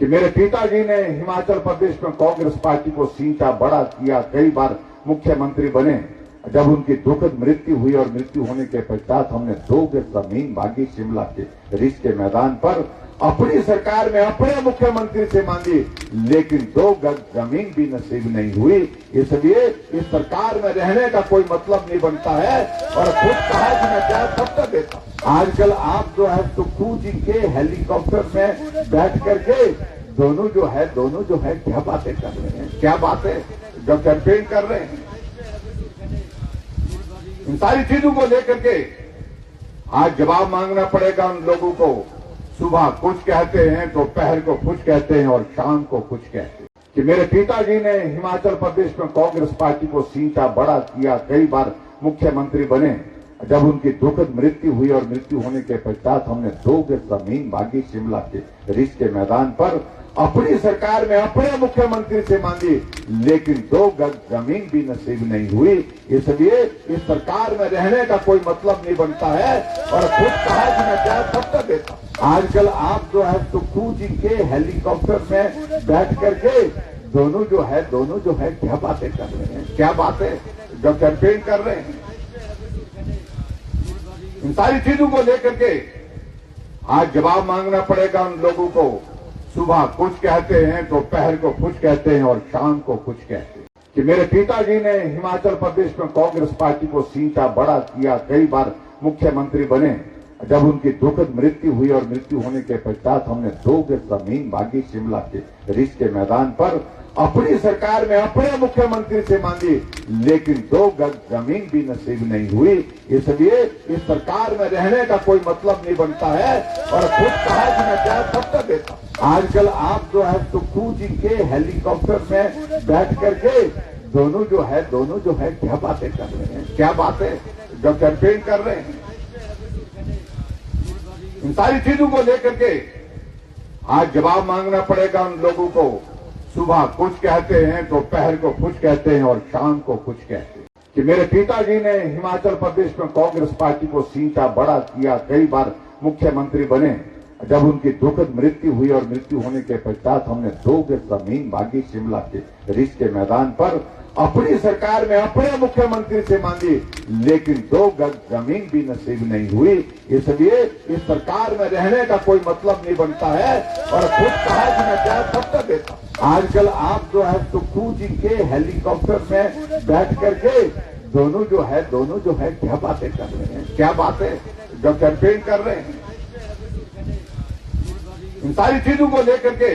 कि मेरे पिताजी ने हिमाचल प्रदेश में कांग्रेस पार्टी को सींचा, बड़ा किया, कई बार मुख्यमंत्री बने। जब उनकी दुखद मृत्यु हुई और मृत्यु होने के पश्चात हमने 2 गज जमीन मांगी शिमला के रिज के मैदान पर, अपनी सरकार में अपने मुख्यमंत्री से मांगी, लेकिन 2 गज जमीन भी नसीब नहीं हुई। इसलिए इस सरकार में रहने का कोई मतलब नहीं बनता है और खुद कहा कि मैं क्या सबका देता। आजकल आप जो है सुक्खू जी के हेलीकॉप्टर में बैठ करके दोनों जो है क्या बातें कर रहे हैं, क्या बातें जब कैंपेन कर रहे हैं, इन सारी चीजों को लेकर के आज जवाब मांगना पड़ेगा उन लोगों को। सुबह कुछ कहते हैं, दोपहर को कुछ कहते हैं और शाम को कुछ कहते हैं। कि मेरे पिताजी ने हिमाचल प्रदेश में कांग्रेस पार्टी को सींचा, बड़ा किया, कई बार मुख्यमंत्री बने। जब उनकी दुखद मृत्यु हुई और मृत्यु होने के पश्चात हमने 2 गज जमीन मांगी शिमला के रिज के मैदान पर, अपनी सरकार में अपने मुख्यमंत्री से मांगी, लेकिन 2 गज जमीन भी नसीब नहीं हुई। इसलिए इस सरकार में रहने का कोई मतलब नहीं बनता है और खुद कहा कि मैं क्या सबका देता। आजकल आप जो है सुक्खू जी के हेलीकॉप्टर में बैठ करके दोनों जो है क्या बातें कर रहे हैं, क्या बातें जब कैंपेन कर रहे हैं, इन सारी चीजों को लेकर के आज जवाब मांगना पड़ेगा उन लोगों को। सुबह कुछ कहते हैं, दोपहर को कुछ कहते हैं और शाम को कुछ कहते हैं। कि मेरे पिताजी ने हिमाचल प्रदेश में कांग्रेस पार्टी को सींचा, बड़ा किया, कई बार मुख्यमंत्री बने। जब उनकी दुखद मृत्यु हुई और मृत्यु होने के पश्चात हमने 2 गज जमीन मांगी शिमला के रिज के मैदान पर, अपनी सरकार में अपने मुख्यमंत्री से मांगी, लेकिन 2 गज जमीन भी नसीब नहीं हुई। इसलिए इस सरकार में रहने का कोई मतलब नहीं बनता है और खुद कहा कि मैं क्या सबका देता। आजकल आप जो है सुक्खू जी के हेलीकॉप्टर में बैठ करके दोनों जो है क्या बातें कर रहे हैं, क्या बातें जब कैंपेन कर रहे हैं, इन सारी चीजों को लेकर के आज जवाब मांगना पड़ेगा उन लोगों को। सुबह कुछ कहते हैं, दोपहर को कुछ कहते हैं और शाम को कुछ कहते हैं। कि मेरे पिताजी ने हिमाचल प्रदेश में कांग्रेस पार्टी को सींचा, बड़ा किया, कई बार मुख्यमंत्री बने। जब उनकी दुखद मृत्यु हुई और मृत्यु होने के पश्चात हमने 2 गज जमीन मांगी शिमला के रिज के मैदान पर, अपनी सरकार में अपने मुख्यमंत्री से मांगी, लेकिन 2 गज जमीन भी नसीब नहीं हुई। इसलिए इस सरकार में रहने का कोई मतलब नहीं बनता है और खुद कहा कि मैं क्या सबका देता। आजकल आप जो है सुक्खू जी के हेलीकॉप्टर में बैठ करके दोनों जो है क्या बातें कर रहे हैं, क्या बातें जब कैंपेन कर रहे हैं, इन सारी चीजों को लेकर के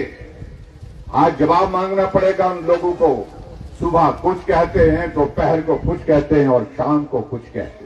आज जवाब मांगना पड़ेगा उन लोगों को। सुबह कुछ कहते हैं, दोपहर को कुछ कहते हैं और शाम को कुछ कहते हैं।